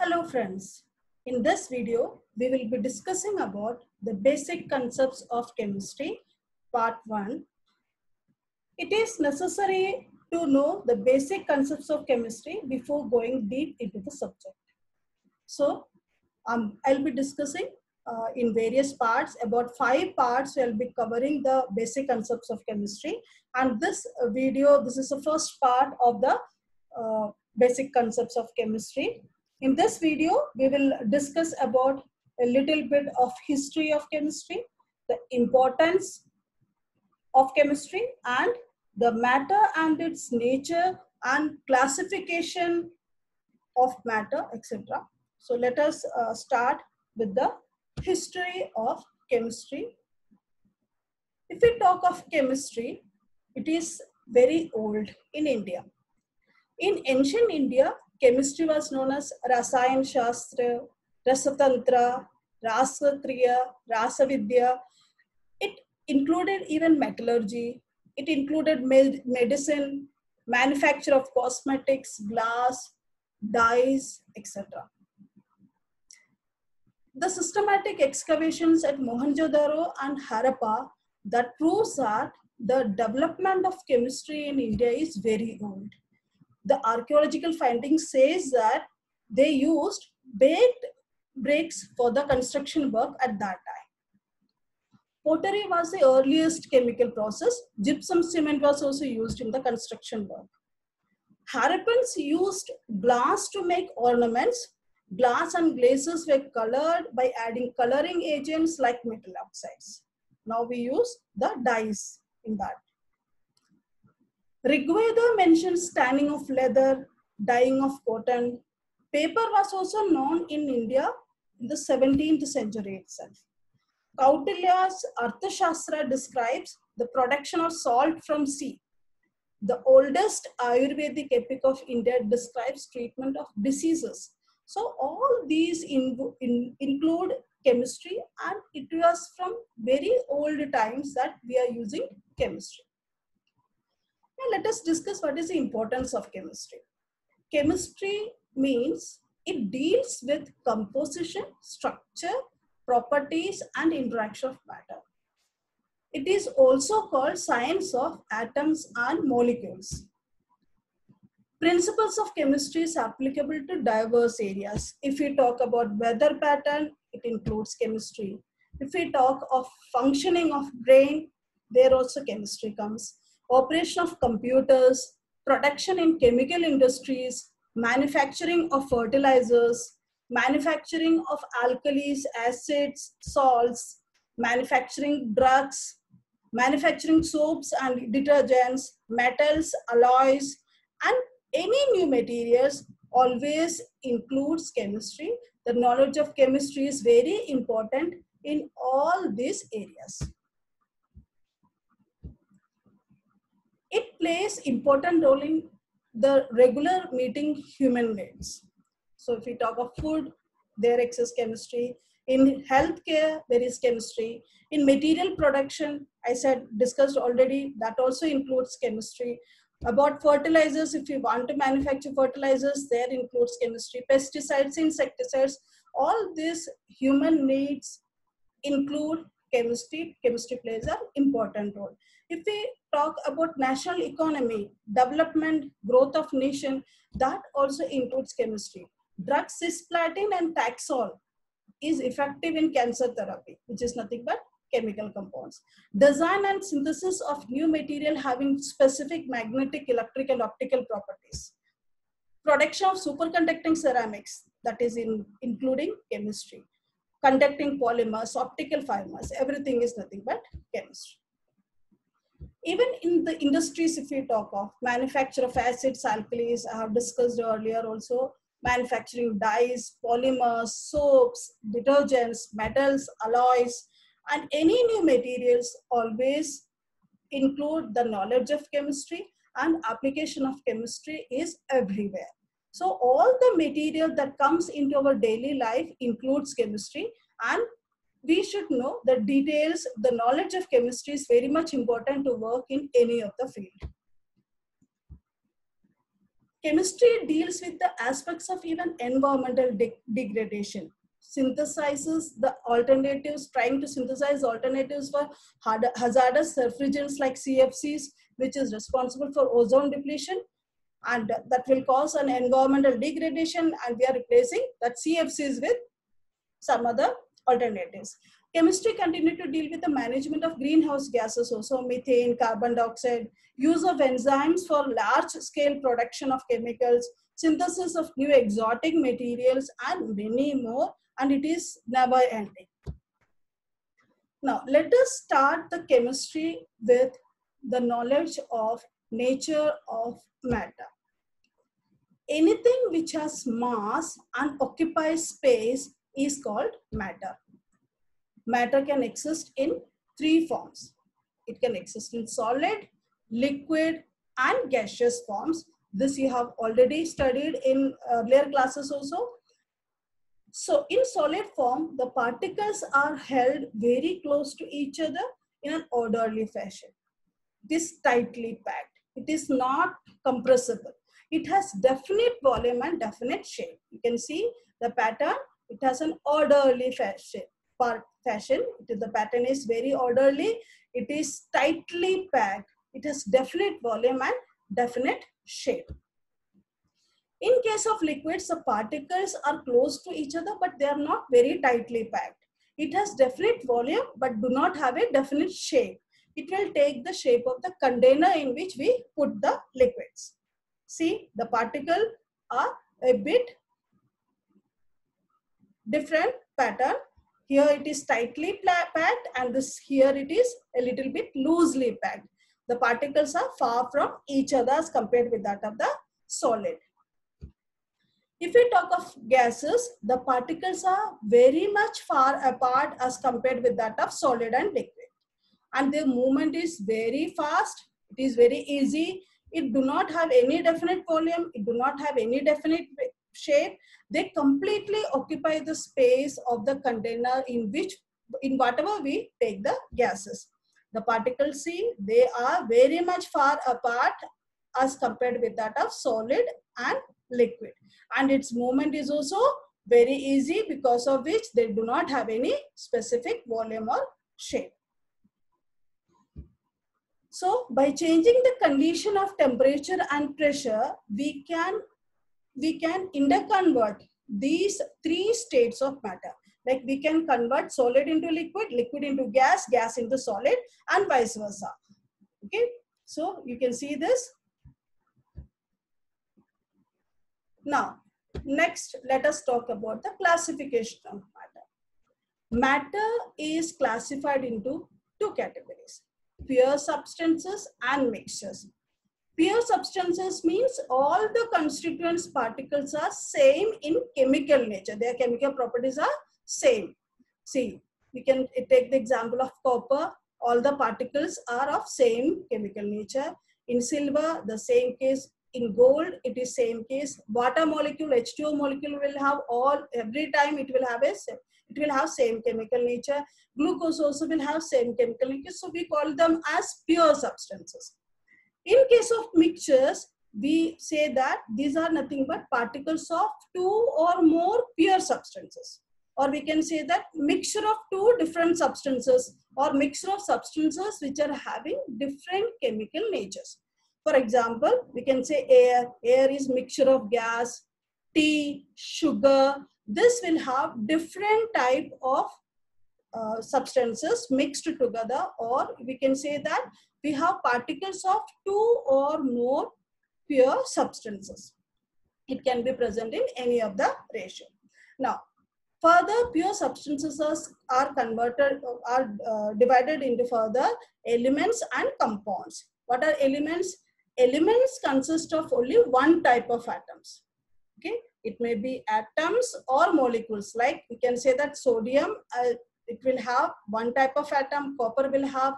Hello friends, in this video we will be discussing about the basic concepts of chemistry part 1. It is necessary to know the basic concepts of chemistry before going deep into the subject. So I'll be discussing in various parts, about 5 parts. We'll be covering the basic concepts of chemistry, and this this is the first part of the basic concepts of chemistry. In this video, we will discuss about a little bit of history of chemistry, the importance of chemistry, and the matter and its nature and classification of matter, etc. So let us start with the history of chemistry. If we talk of chemistry, it is very old in India. In ancient India, chemistry was known as Rasayan Shastra, Rasatantra, Rasatriya, Rasavidya. It included even metallurgy. It included medicine, manufacture of cosmetics, glass, dyes, etc. The systematic excavations at Mohenjo-daro and Harappa that proves that the development of chemistry in India is very old. The archaeological findings says that they used baked bricks for the construction work at that time. Pottery was the earliest chemical process. Gypsum cement was also used in the construction work. Harappans used glass to make ornaments. Glass and glazes were colored by adding coloring agents like metal oxides. Now we use the dyes in that. Rigveda mentions tanning of leather, dyeing of cotton. Paper was also known in India in the 17th century itself. Kautilya's Arthashastra describes the production of salt from sea. The oldest Ayurvedic epic of India describes treatment of diseases. So all these include chemistry, and it was from very old times that we are using chemistry. Now let us discuss what is the importance of chemistry. Chemistry means it deals with composition, structure, properties, and interaction of matter. It is also called science of atoms and molecules. Principles of chemistry is applicable to diverse areas. If we talk about weather pattern, it includes chemistry. If we talk of functioning of brain, there also chemistry comes. Operation of computers, production in chemical industries, manufacturing of fertilizers, manufacturing of alkalis, acids, salts, manufacturing drugs, manufacturing soaps and detergents, metals, alloys, and any new materials always includes chemistry. The knowledge of chemistry is very important in all these areas. It plays important role in the regular meeting human needs. So if we talk of food, there exists chemistry. In healthcare, there is chemistry. In material production, I said, discussed already, that also includes chemistry. About fertilizers, if you want to manufacture fertilizers, there includes chemistry. Pesticides, insecticides, all these human needs include chemistry. Chemistry plays an important role. If we talk about national economy, development, growth of nation, that also includes chemistry. Drugs cisplatin and Taxol is effective in cancer therapy, which is nothing but chemical compounds. Design and synthesis of new material having specific magnetic, electric, and optical properties. Production of superconducting ceramics, that is including chemistry. Conducting polymers, optical fibers, everything is nothing but chemistry. Even in the industries, if we talk of manufacture of acids, alkalis, I have discussed earlier also, manufacturing dyes, polymers, soaps, detergents, metals, alloys, and any new materials always include the knowledge of chemistry, and application of chemistry is everywhere. So all the material that comes into our daily life includes chemistry, and we should know the details. The knowledge of chemistry is very much important to work in any of the field. chemistry deals with the aspects of even environmental degradation, synthesizes the alternatives, trying to synthesize alternatives for hazardous refrigerants like CFCs, which is responsible for ozone depletion, and that will cause an environmental degradation, and we are replacing that CFCs with some other alternatives. Chemistry continue to deal with the management of greenhouse gases, also methane, carbon dioxide, use of enzymes for large scale production of chemicals, synthesis of new exotic materials, and many more, and it is never ending. Now, let us start the chemistry with the knowledge of nature of matter. Anything which has mass and occupies space is called matter. Matter can exist in three forms. It can exist in solid, liquid, and gaseous forms. This you have already studied in earlier classes also. So in solid form, the particles are held very close to each other in an orderly fashion. It is tightly packed. It is not compressible. It has definite volume and definite shape. You can see the pattern. It has an orderly fashion. The pattern is very orderly. It is tightly packed. It has definite volume and definite shape. In case of liquids, the particles are close to each other, but they are not very tightly packed. It has definite volume, but do not have a definite shape. It will take the shape of the container in which we put the liquids. See, the particles are a bit different pattern. Here it is tightly packed, and this here it is a little bit loosely packed. The particles are far from each other as compared with that of the solid. If we talk of gases, the particles are very much far apart as compared with that of solid and liquid. And their movement is very fast. It is very easy. It do not have any definite volume. It do not have any definite shape. They completely occupy the space of the container in whatever we take the gases. The particles, see, they are very much far apart as compared with that of solid and liquid. And its movement is also very easy, because of which they do not have any specific volume or shape. So by changing the condition of temperature and pressure, we can interconvert these three states of matter. Like we can convert solid into liquid, liquid into gas, gas into solid, and vice versa. Okay, so you can see this. Now, next, let us talk about the classification of matter. Matter is classified into two categories: pure substances and mixtures. Pure substances means all the constituents particles are same in chemical nature. Their chemical properties are same. See, we can take the example of copper. All the particles are of same chemical nature. In silver, the same case. In gold, it is same case. Water molecule, H2O molecule will have every time it will have same chemical nature. Glucose also will have same chemical nature. So we call them as pure substances. In case of mixtures, we say that these are nothing but particles of two or more pure substances. Or we can say that mixture of two different substances, or mixture of substances which are having different chemical natures. For example, we can say air. Air is mixture of gas, tea, sugar. This will have different type of substances mixed together, or we can say that we have particles of two or more pure substances. It can be present in any of the ratio. Now, further, pure substances are divided into further elements and compounds. What are elements? Elements consist of only one type of atoms. Okay, it may be atoms or molecules. Like we can say that sodium, it will have one type of atom. Copper will have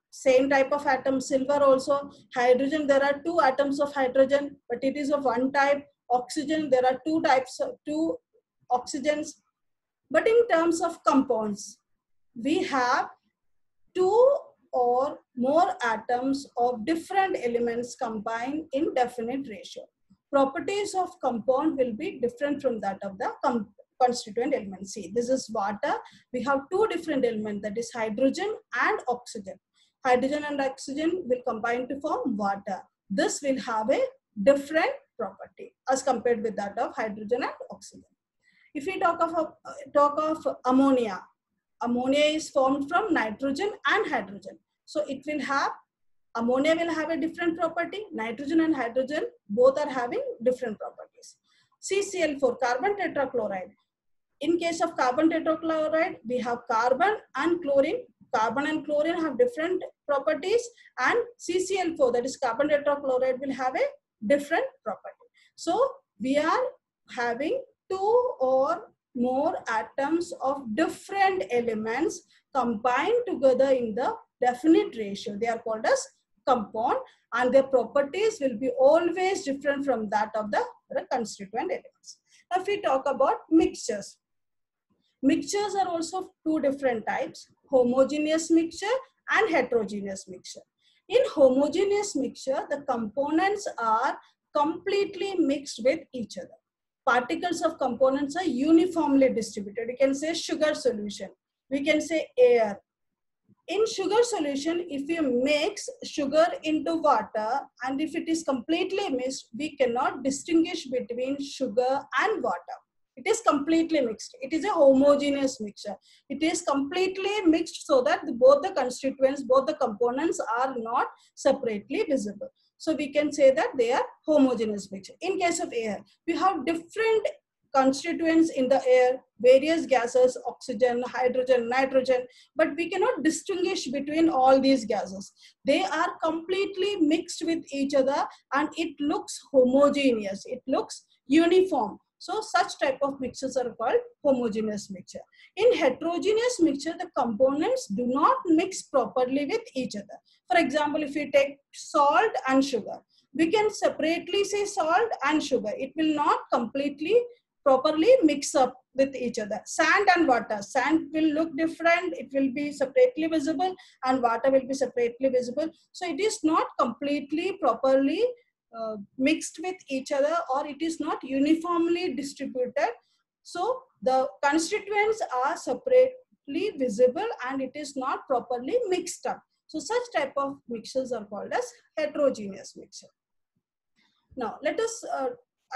same type of atom. Silver also. Hydrogen, there are two atoms of hydrogen, but it is of one type. Oxygen, there are two types of two oxygens. But in terms of compounds, we have two or more atoms of different elements combined in definite ratio. properties of compound will be different from that of the constituent element. See, this is water. We have two different elements, that is hydrogen and oxygen. Hydrogen and oxygen will combine to form water. This will have a different property as compared with that of hydrogen and oxygen. If we talk of ammonia, ammonia is formed from nitrogen and hydrogen. So it will have, ammonia will have a different property. Nitrogen and hydrogen both are having different properties. CCl4, carbon tetrachloride. In case of carbon tetrachloride, we have carbon and chlorine. Carbon and chlorine have different properties, and CCl4, that is carbon tetrachloride, will have a different property. So we are having two or more atoms of different elements combined together in the definite ratio. They are called as compound, and their properties will be always different from that of the constituent elements. Now, if we talk about mixtures, mixtures are also two different types: homogeneous mixture and heterogeneous mixture. In homogeneous mixture, the components are completely mixed with each other. Particles of components are uniformly distributed. You can say sugar solution. We can say air. In sugar solution, if you mix sugar into water, and if it is completely mixed, we cannot distinguish between sugar and water. It is completely mixed. It is a homogeneous mixture. It is completely mixed so that both the constituents, both the components are not separately visible. So we can say that they are homogeneous mixture. In case of air, we have different constituents in the air, various gases, oxygen, hydrogen, nitrogen, but we cannot distinguish between all these gases. They are completely mixed with each other, and it looks homogeneous. It looks uniform. So such type of mixtures are called homogeneous mixture. In heterogeneous mixture, the components do not mix properly with each other. For example, if we take salt and sugar, we can separately say salt and sugar. It will not completely properly mix up with each other. Sand and water. Sand will look different. It will be separately visible, and water will be separately visible. So it is not completely properly mixed with each other, or it is not uniformly distributed. So the constituents are separately visible, and it is not properly mixed up. So such type of mixtures are called as heterogeneous mixture. Now let us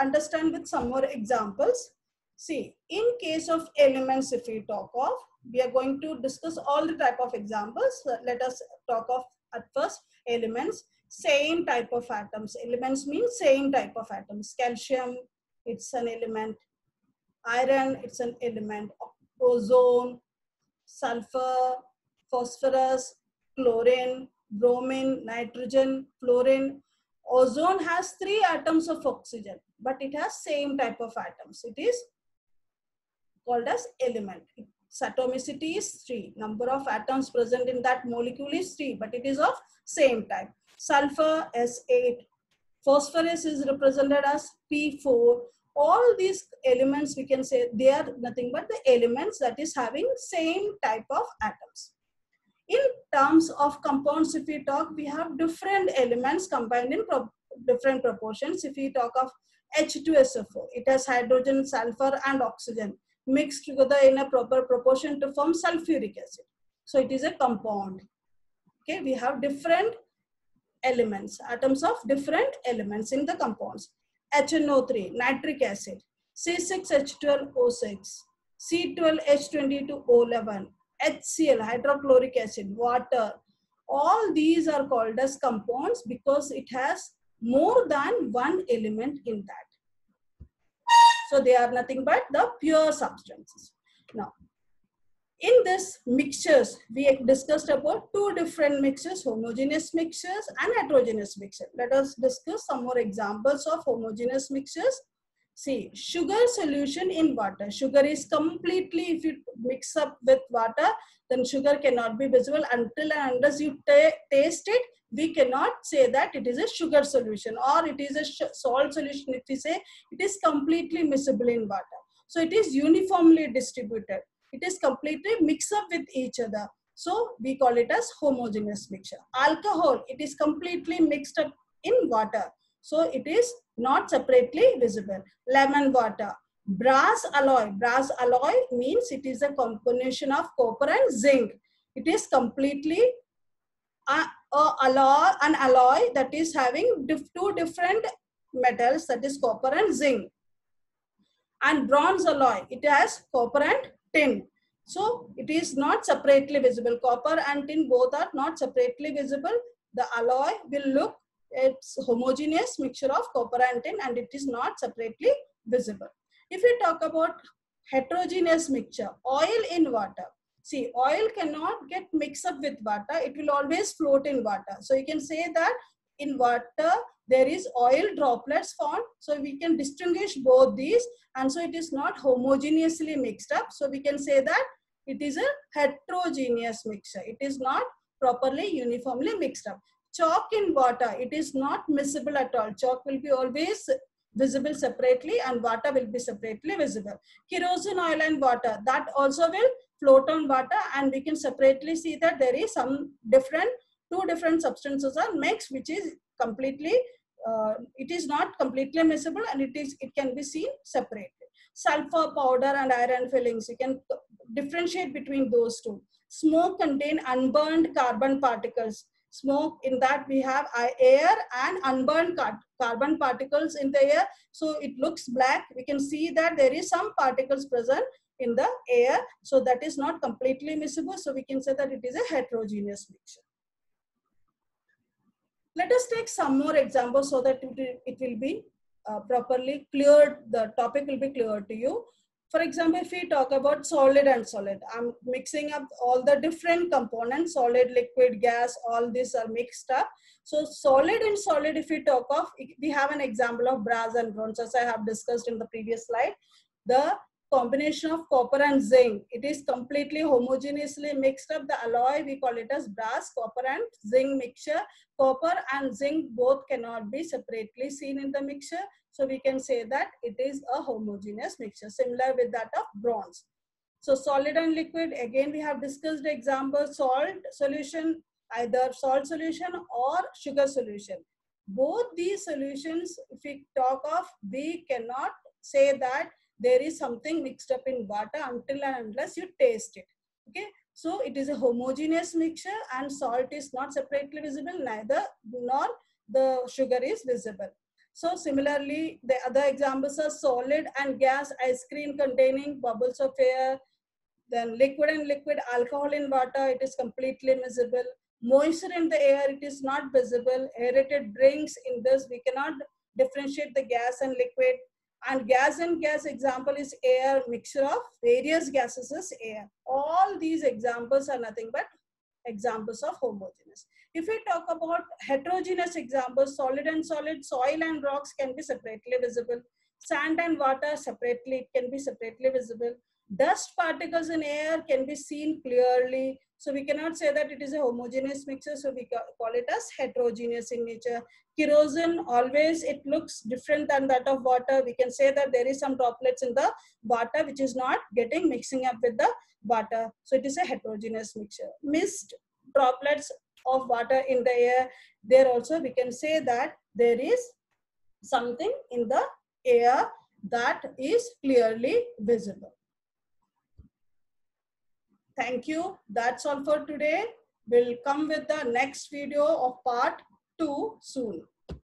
understand with some more examples. See, in case of elements, if we talk of, we are going to discuss all the type of examples. Let us talk of at first elements. Same type of atoms. Elements mean same type of atoms. Calcium, it's an element. Iron, it's an element. Ozone, sulfur, phosphorus, chlorine, bromine, nitrogen, fluorine. Ozone has 3 atoms of oxygen, but it has same type of atoms. It is called as element. Its atomicity is 3. Number of atoms present in that molecule is 3, but it is of same type. Sulfur, S8. Phosphorus is represented as P4. All these elements, we can say they are nothing but the elements that is having same type of atoms. In terms of compounds, if we talk, we have different elements combined in different proportions. If we talk of H2SO4, it has hydrogen, sulfur and oxygen mixed together in a proper proportion to form sulfuric acid. So it is a compound. Okay, we have different elements, atoms of different elements in the compounds. HNO3, nitric acid, C6H12O6, C12H22O11, HCl, hydrochloric acid, water. All these are called as compounds because it has more than one element in that. So they are nothing but the pure substances. Now, in this mixtures, we discussed about 2 different mixtures, homogeneous mixtures and heterogeneous mixtures. Let us discuss some more examples of homogeneous mixtures. See, sugar solution in water. Sugar is completely, if you mix up with water, then sugar cannot be visible until and unless you taste it. We cannot say that it is a sugar solution or it is a salt solution. If we say it is completely miscible in water. So it is uniformly distributed. It is completely mixed up with each other. So we call it as homogeneous mixture. Alcohol, it is completely mixed up in water. So it is not separately visible. Lemon water. Brass alloy. Brass alloy means it is a combination of copper and zinc. It is completely an alloy that is having two different metals, that is copper and zinc. And bronze alloy, it has copper and tin. So it is not separately visible. Copper and tin both are not separately visible. The alloy will look, it's homogeneous mixture of copper and tin, and it is not separately visible. If we talk about heterogeneous mixture, oil in water. See, oil cannot get mixed up with water. It will always float in water. So you can say that in water, there is oil droplets formed. So we can distinguish both these. And so it is not homogeneously mixed up. So we can say that it is a heterogeneous mixture. It is not properly uniformly mixed up. Chalk in water, it is not miscible at all. Chalk will be always visible separately and water will be separately visible. Kerosene oil and water, that also will float on water, and we can separately see that there is some two different substances are mixed, which is completely it is not completely miscible, and it can be seen separately. Sulfur powder and iron fillings, you can differentiate between those two. Smoke contain unburned carbon particles. Smoke, in that we have air and unburned carbon particles in the air, so it looks black. We can see that there is some particles present in the air, so that is not completely miscible, so we can say that it is a heterogeneous mixture. Let us take some more examples so that it will be properly cleared, the topic will be clear to you. For example, if we talk about solid and solid, I'm mixing up all the different components, solid, liquid, gas, all these are mixed up. So solid and solid, if we talk of, we have an example of brass and bronze, as I have discussed in the previous slide. The combination of copper and zinc, it is completely homogeneously mixed up. The alloy, we call it as brass, copper and zinc mixture. Copper and zinc both cannot be separately seen in the mixture. So we can say that it is a homogeneous mixture, similar with that of bronze. So solid and liquid, again we have discussed the example, salt solution, either salt solution or sugar solution. Both these solutions, if we talk of, we cannot say that there is something mixed up in water until and unless you taste it. Okay, so it is a homogeneous mixture, and salt is not separately visible, neither nor the sugar is visible. So similarly, the other examples are solid and gas ice cream containing bubbles of air. Then liquid and liquid alcohol in water, it is completely visible. Moisture in the air, it is not visible. Aerated drinks, in this we cannot differentiate the gas and liquid. And gas example is air, mixture of various gases is air. All these examples are nothing but examples of homogeneous. If we talk about heterogeneous examples, solid and solid, soil and rocks can be separately visible. Sand and water separately, it can be separately visible. Dust particles in air can be seen clearly. So we cannot say that it is a homogeneous mixture, so we call it as heterogeneous in nature. Kerosene, always it looks different than that of water. We can say that there is some droplets in the water which is not getting mixing up with the water. So it is a heterogeneous mixture. Mist, droplets of water in the air, there also we can say that there is something in the air that is clearly visible. Thank you. That's all for today. We'll come with the next video of part 2 soon.